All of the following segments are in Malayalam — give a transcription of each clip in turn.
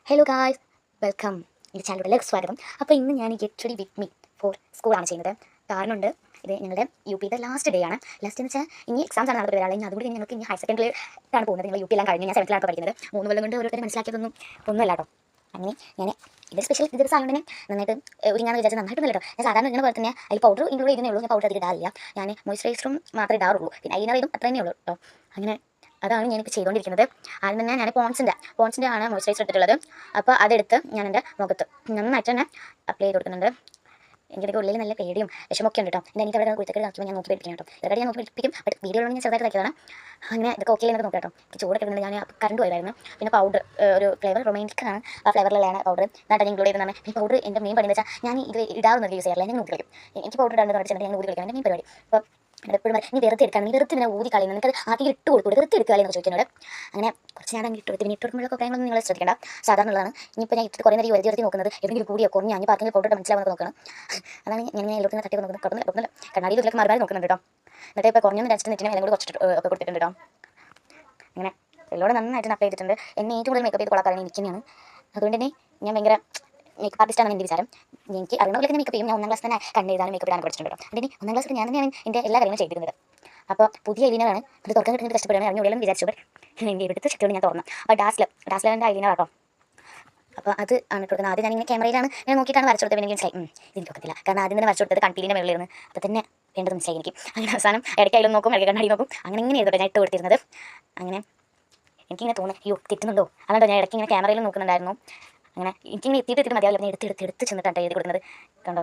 ഹലോ ഗായ്സ്, വെൽക്കം എൻ്റെ ചാനലിലേക്ക് സ്വാഗതം. അപ്പോൾ ഇന്ന് ഞാൻ get ready with me for സ്കൂളാണ് ചെയ്യുന്നത്. കാരണമുണ്ട്, ഇത് ഞങ്ങളുടെ യു പിയുടെ ലാസ്റ്റ് ഡേ ആണ്. ലാസ്റ്റ് എന്ന് വെച്ചാൽ ഇനി എക്സാംസ് ആണ് നടത്തി വരാറ്. ഇനി അതുകൂടി ഞങ്ങൾക്ക് ഇനി ഹയർ സെക്കൻഡറിയിലാണ് പോകുന്നത്. നിങ്ങൾ യു പി എല്ലാം കഴിഞ്ഞ് ഞാൻ 7th പഠിക്കുന്നത്. 3 കൊല്ലം കൊണ്ട് ഓരോരുത്തരെ മനസ്സിലാക്കിയതൊന്നും ഒന്നുമല്ല കേട്ടോ. അങ്ങനെ ഞാൻ ഇത് സ്പെഷ്യൽ ദിവസം ആയതുകൊണ്ട് നന്നായിട്ട് ഒരുങ്ങാന്ന് വിചാരിച്ചാൽ നന്നായിട്ടൊന്നും കേട്ടോ. ഞാൻ സാധാരണ ഇങ്ങനെ പോലെ തന്നെ അതിൽ പൗഡർ ഇൻക്ലൂഡ് ചെയ്യുന്നേ ഉള്ളൂ. ഞാൻ പൗഡർ അധികം ഇടാറില്ല. ഞാൻ മോയ്സ്ചറൈസറും മാത്രമേ ഇടാറുള്ളൂ. പിന്നെ ഐലൈനർ ഇതും അത്രേ ഉള്ളൂ കേട്ടോ. അങ്ങനെ അതാണ് ഞാനിപ്പോൾ ചെയ്തുകൊണ്ടിരിക്കുന്നത്. ആദ്യം തന്നെ ഞാൻ പോൺസിൻ്റെ ആണ് മോയ്സ്ചറൈസർ എടുത്തിട്ടുള്ളത്. അപ്പോൾ അതെടുത്ത് ഞാൻ എൻ്റെ മുഖത്ത് നന്നായിട്ട് തന്നെ അപ്ലൈ ചെയ്ത് കൊടുക്കുന്നുണ്ട്. എനിക്കിതൊക്കെ ഉള്ളിൽ നല്ല പേടിയും വിഷമൊക്കെ ഉണ്ട് കേട്ടോ. എൻ്റെ എനിക്ക് അവിടെ കുഴിച്ചൊക്കെ കാണിക്കുമ്പോൾ ഞാൻ നോക്കി പഠിപ്പിക്കണം കേട്ടോ. ഇതൊക്കെ ഞാൻ നോക്കി പഠിപ്പിക്കും. ബട്ട് വീഡിയോയിൽ ഞാൻ ചെറുതായിട്ട് തയ്ക്കുന്നതാണ്. അങ്ങനെ ഇതൊക്കെ ഓക്കെ എന്നൊക്കെ നോക്കാം കേട്ടോ. ചൂടൊക്കെ ഇടുന്നത് ഞാൻ കറണ്ട് പോയതായിരുന്നു. പിന്നെ പൗഡർ ഒരു ഫ്ലേവർ റൊമാൻറ്റിക്കാണ്. ആ ഫ്ലേവറിലാണ് പൗഡർ നന്നായിട്ട് ഇൻക്ലൂഡ് ചെയ്യുന്നതാണ്. ഈ പൗഡർ എൻ്റെ മെയിൻ പണി എന്ന് വെച്ചാൽ ഞാൻ ഇത് ഇടാവുന്നത് യൂസ് ചെയ്യാറില്ല. ഞാൻ നോക്കി കളിക്കും. എനിക്ക് പൗഡർ ഇടാണ്ട് പഠിച്ചിട്ട് ഞാൻ ഊതി കളിക്കാൻ എൻ്റെ മെയിൻ പരിപാടി. അപ്പോൾ എപ്പോഴും നീ വെറുതെ എടുക്കാൻ, നീ വെറുതെ ഇങ്ങനെ ഊതി കളയുന്നത്, നിനക്ക് ആദ്യം ഇട്ട് കൊടുത്തു വെറുതെ എടുക്കുക എന്ന് ചോദിക്കുന്നോട്. അങ്ങനെ കുറച്ച് ഞാൻ ഇട്ട് കൊടുത്ത് പിന്നെ ഇട്ട് കൊടുക്കുമ്പോഴൊക്കെ കാര്യങ്ങളൊന്നും നിങ്ങൾ ശ്രദ്ധിക്കേണ്ട, സാധാരണ ഉള്ളതാണ്. ഇനിയിപ്പോൾ ഞാൻ ഇട്ട് കുറേ നേരം വരുത്തി നോക്കുന്നത് എവിടെയെങ്കിലും കൂടിയോ കുറഞ്ഞ് ഞാൻ പാർക്കിംഗ് പൗഡർ മനസ്സിലാവുന്നത് നോക്കണം. അതാണ് ഞാൻ എല്ലാത്തിനും തട്ടി നോക്കുന്നത്. കൊടുക്കുന്നില്ല കണ്ണാടി ഇതിലേക്ക് മറുപടി നോക്കുന്നുണ്ട് കേട്ടോ. എന്നിട്ട് ഇപ്പോൾ കുറഞ്ഞൊന്നും വെച്ചിട്ട് നിൽക്കുന്ന എല്ലാം കൂടി കുറച്ചിട്ട് ഒക്കെ കൊടുത്തിട്ടുണ്ട് കേട്ടോ. അങ്ങനെ എല്ലോടെ നന്നായിട്ട് അപ്ലൈ ചെയ്തിട്ടുണ്ട്. എന്നെ ഏറ്റവും കൂടുതൽ മേക്കപ്പ് ചെയ്ത് കൊള്ളാക്കാണ് എനിക്ക് തന്നെയാണ്. അതുകൊണ്ട് തന്നെ ഞാൻ ഭയങ്കര മേക്കപ്പ് ആർട്ടിസ്റ്റാണ് എൻ്റെ വിചാരം. എനിക്ക് അറിയുന്ന പോലെ തന്നെ മേക്കപ്പ് ചെയ്യും. ഞാൻ 1ാം ക്ലാസ് തന്നെ കണ്ടെഴുതാനും മേക്കപ്പ് ഇടാനും പഠിച്ചിട്ടുണ്ട് കേട്ടോ. അതിന് 1ാം ക്ലാസ്സിൽ ഞാൻ തന്നെയാണ് എൻ്റെ എല്ലാ കാര്യങ്ങളും ചെയ്തിരുന്നത്. അപ്പോൾ പുതിയ ഐലൈനറാണ്, അത് തുറക്കാൻ കിട്ടുന്നത് കഷ്ടപ്പെടുകയാണ്. അറിഞ്ഞുള്ളിലും വിചാരിച്ചു എൻ്റെ എടുത്ത് ശക്തിയോട് ഞാൻ തുറന്നു. അപ്പോൾ ഡാസ്ലറിൻ്റെ ഐലൈനർ കേട്ടോ. അപ്പോൾ അത് ആണ് കൊടുക്കുന്നത്. ആദ്യം ഞാനിങ്ങനെ ക്യാമറയിലാണ് ഞാൻ നോക്കിയിട്ടാണ് വരച്ചു കൊടുത്തത്. എനിക്ക് മനസ്സിലായി ഇതെനിക്ക് ഒക്കത്തില്ല. കാരണം ആദ്യം തന്നെ വരച്ചു കൊടുത്തത് കൺപീലിൻ്റെ മുകളിലിരുന്ന്. അപ്പോൾ തന്നെ വേണ്ടത് മനസ്സിലായി എനിക്ക്. അങ്ങനെ അവസാനം ഇടയ്ക്ക് അതിലും നോക്കും, ഇടയ്ക്ക് കണ്ണാടി നോക്കും. അങ്ങനെ ഇങ്ങനെ ചെയ്തോട്ടെ ഞാൻ ഇട്ട് കൊടുത്തിരുന്നത്. അങ്ങനെ എനിക്കിങ്ങനെ തോന്നുന്നു അയ്യോ തെറ്റുന്നുണ്ടോ, അതുകൊണ്ടോ ഞാൻ ഇടയ്ക്ക് ഇങ്ങനെ ക്യാമറയിൽ നോക്കുന്നുണ്ടായിരുന്നു. അങ്ങനെ എനിക്കിങ്ങനെ എത്തിയിട്ട് മതിയാവില്ല, എടുത്ത് ചെന്നിട്ടാണ് എഴുതി കൊടുക്കുന്നത്. കണ്ടോ,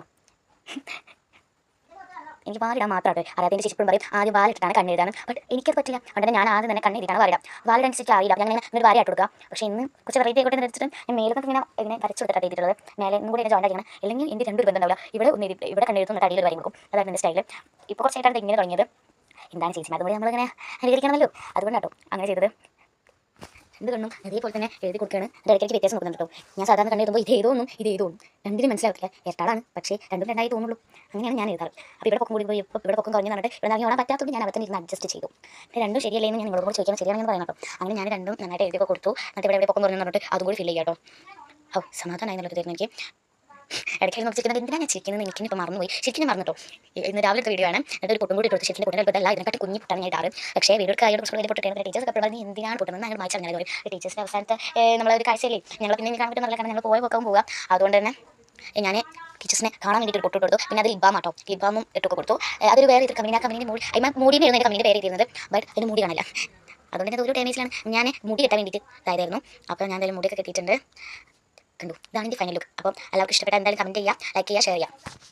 എനിക്ക് വാലിടാൻ മാത്രമാണ് അറിയാതെ ശരിക്കും പറയും ആദ്യം വാലിട്ടാണ് കണ്ണെഴുതാനും. ബട്ട് എനിക്കത് പറ്റില്ല. അതുകൊണ്ട് ഞാൻ ആദ്യം തന്നെ കണ്ണെഴുതിയാണ് വാലിടാം. വാലിടാൻ ശരിക്കും അറിയില്ല. ഞാൻ ഇങ്ങനെ വാരി ആയിട്ട് കൊടുക്കുക. പക്ഷേ ഇന്ന് കുറച്ച് വെറൈറ്റി ആയിക്കോട്ടെ എന്ന് വെച്ചിട്ട് ഞാൻ മേലൊക്കെ ഇങ്ങനെ വരച്ചു കൊടുത്തിട്ട് എഴുതിയിട്ടുള്ളത്. മേലെ ഒന്നും കൂടി ജോയിൻ ആക്കിയാണ്. അല്ലെങ്കിൽ എൻ്റെ രണ്ടൊരു ബന്ധം ഉണ്ടാവില്ല. ഇവിടെ കണ്ണെഴുതുന്ന അടിയിൽ കാര്യം കൊടുക്കും. അതാണ് എൻ്റെ സ്റ്റൈൽ. ഇപ്പോൾ കുറച്ചായിട്ടാണ് ഇങ്ങനെ തുടങ്ങിയത്. എന്താണ് ചേച്ചി, അതുകൊണ്ട് നമ്മളിങ്ങനെ അനുകരിക്കണമല്ലോ, അതുകൊണ്ട് കേട്ടോ അങ്ങനെ ചെയ്തത്. എന്ത് കണ്ണും അതേപോലെ തന്നെ എഴുതി കൊടുക്കുകയാണ്. എൻ്റെ ഇടയ്ക്ക് വ്യത്യാസം നോക്കുന്നുണ്ട് കേട്ടോ. ഞാൻ സാധാരണ കണ്ണ് എഴുതുമ്പോൾ ഇതേതൊന്നും രണ്ടിനും മനസ്സിലാവില്ല. ഇരട്ടാളാണ്, പക്ഷേ രണ്ടും രണ്ടായി തോന്നുള്ളൂ. അങ്ങനെയാണ് ഞാൻ എഴുതാറ്. അപ്പോൾ ഇവിടെ പൊക്കം കൂടി പോയി ഇവിടെ പൊക്കം കുറഞ്ഞു പറഞ്ഞിട്ട് ഇവിടെ ഇറങ്ങി ഓടാൻ പറ്റാത്തതുകൊണ്ട് ഞാൻ അവിടെ തന്നെ ഇരുന്ന് അഡ്ജസ്റ്റ് ചെയ്തു. പിന്നെ രണ്ടും ശരിയല്ലേ എന്ന് ഞാൻ നിങ്ങളോട് കൂടി ചോദിക്കാൻ ശരിയാണെന്ന് പറയാം കേട്ടോ. അങ്ങനെ ഞാൻ രണ്ടും നന്നായിട്ട് എഴുതിയൊക്കെ കൊടുത്തു. എന്നിട്ട് ഇവിടെ പൊക്കം കുറഞ്ഞു പറഞ്ഞിട്ട് അതും കൂടി ഫില്ല് ചെയ്യാം കേട്ടോ. ഓ സമാധാനമായി എന്നുള്ളത് തരുന്നു എനിക്ക്. ഇടയ്ക്ക് നോക്കിക്കുന്നത് എന്തിനാണ് ഞാൻ ചിരിക്കുന്നത് എനിക്ക് ഇപ്പോൾ മറന്നുപോയി. ശരിക്കും മറന്നിട്ടോ. ഇന്ന് രാവിലത്തെ വീഡിയോ ആണ്. എന്നിട്ട് ഒരു പൊട്ടും കൂടി ഇട്ടു. ശരിക്കും പൊട്ടുന്ന ഇതല്ല, ഇതിനെക്കാട്ടി കുഞ്ഞി പൊട്ടാണ് ഞാൻ ഇടാറ്. പക്ഷേ വീഡിയോക്ക് ആയിട്ട് കുറച്ച് പൊട്ടിട്ട് ടീച്ചേഴ്സ് ഒക്കെ പറഞ്ഞ് എന്തിനാണ് പൊട്ടുന്നത് ഞങ്ങൾ വായിച്ചാൽ ഞാൻ പറയും. ടീച്ചേഴ്സിൻ്റെ അവസാനത്തെ നമ്മളൊരു കാഴ്ചയല്ലേ, ഞങ്ങൾ പിന്നെ കാണാൻ പറ്റുന്നില്ല, കാരണം ഞങ്ങൾ പോയ പൊക്കം പോകാം. അതുകൊണ്ട് തന്നെ ഞാൻ ടീച്ചേഴ്സിനെ കാണാൻ വേണ്ടിയിട്ട് പൊട്ടിട്ട് കൊടുത്തു. പിന്നെ അത് ലിബാം ആട്ടോ, ലിബാമും ഇട്ടൊക്കെ കൊടുത്തു. അതൊരു വേറെ ഇത് കമ്പനി, ആ കമ്പനിൻ്റെ മൂടി മൂടിയായിരുന്നു എൻ്റെ കമ്പനിയുടെ പേര് ഇരുന്നത്. ബട്ട് അതിന് മൂടി കാണില്ല. അതുകൊണ്ട് തന്നെ ഒരു ടൈമേജിലാണ് ഞാൻ മുടി കെട്ടാൻ വേണ്ടിയിട്ട് ഇതായിരുന്നു. അപ്പോൾ ഞാൻ എന്തായാലും മുടിയൊക്കെ കെട്ടിയിട്ടുണ്ട്. കണ്ടു, ഇതാണ് എൻ്റെ ഫൈനൽ ലുക്ക്. അപ്പം എല്ലാവർക്കും ഇഷ്ടപ്പെട്ട എന്തായാലും കമൻറ്റ് ചെയ്യുക, ലൈക്ക് ചെയ്യുക, ഷെയർ ചെയ്യുക.